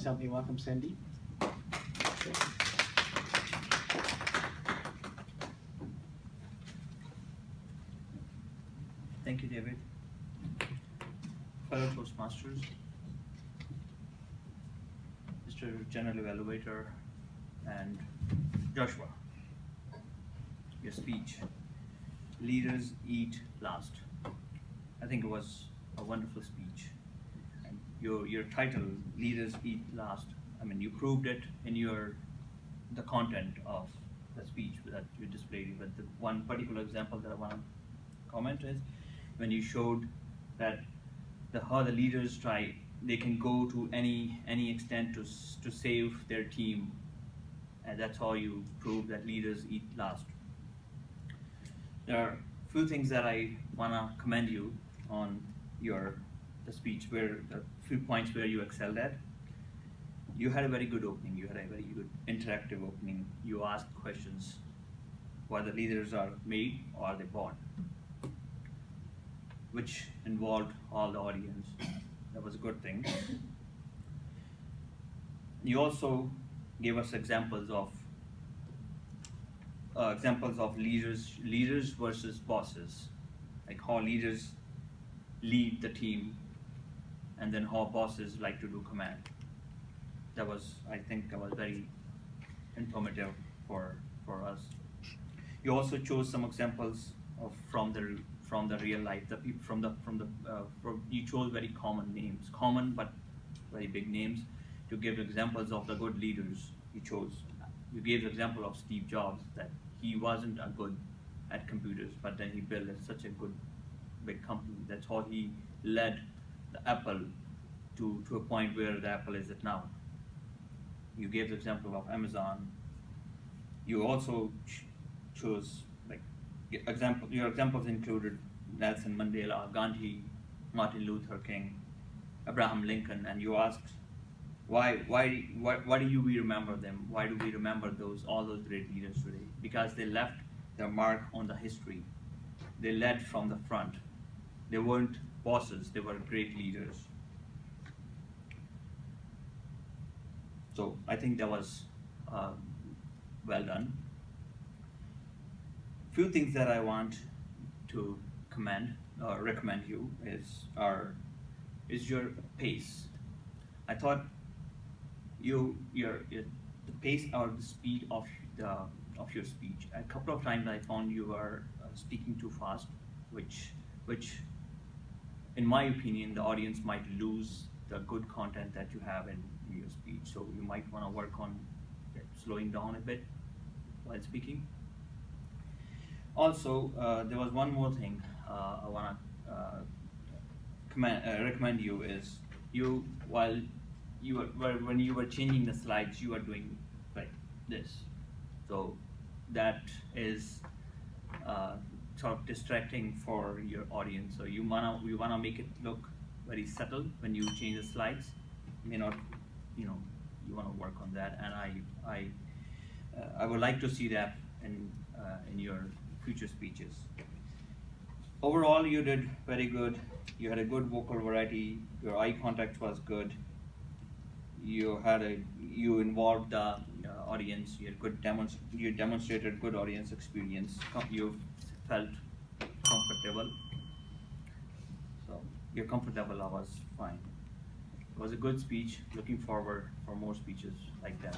Please help me welcome Sandeep. Thank you, David. Fellow Toastmasters, Mr. General Evaluator, and Joshua, your speech, Leaders Eat Last. I think it was a wonderful speech. And your title, Leaders Eat Last, I mean, you proved it in the content of the speech that you displayed. But the one particular example that I want to comment is when you showed that how the leaders they can go to any extent to save their team, and that's how you prove that leaders eat last. There are a few things that I wanna commend you on the speech, where a few points where you excelled at. You had a very good opening. You had a very good interactive opening. You asked questions: whether leaders are made or are they born, which involved all the audience. That was a good thing. You also gave us examples of leaders versus bosses, like how leaders lead the team, and then how bosses like to do command. I think that was very informative for us. You also chose some examples from the real life, the people you chose very common but very big names to give examples of the good leaders you chose. You gave the example of Steve Jobs, that he wasn't a good at computers, but then he built such a good big company. That's how he led the Apple to a point where the Apple is at now. You gave the example of Amazon. You also chose your examples included Nelson Mandela, Gandhi, Martin Luther King, Abraham Lincoln, and you asked why do we remember them? Why do we remember all those great leaders today? Because they left their mark on the history. They led from the front. They weren't bosses, they were great leaders. So I think that was well done. Few things that I want to recommend you is your pace. I thought your the pace or the speed of your speech. A couple of times I found you were speaking too fast, which in my opinion the audience might lose the good content that you have in your speech. So you might want to work on slowing down a bit while speaking. Also, there was one more thing I want to recommend you is when you were changing the slides, you were doing like this. So that is sort of distracting for your audience. So you wanna make it look very subtle when you change the slides. May not, you wanna work on that, and I would like to see that in your future speeches. Overall, you did very good. You had a good vocal variety. Your eye contact was good. You involved the audience. You demonstrated good audience experience. You felt comfortable. So your comfort level was fine. It was a good speech. Looking forward for more speeches like that.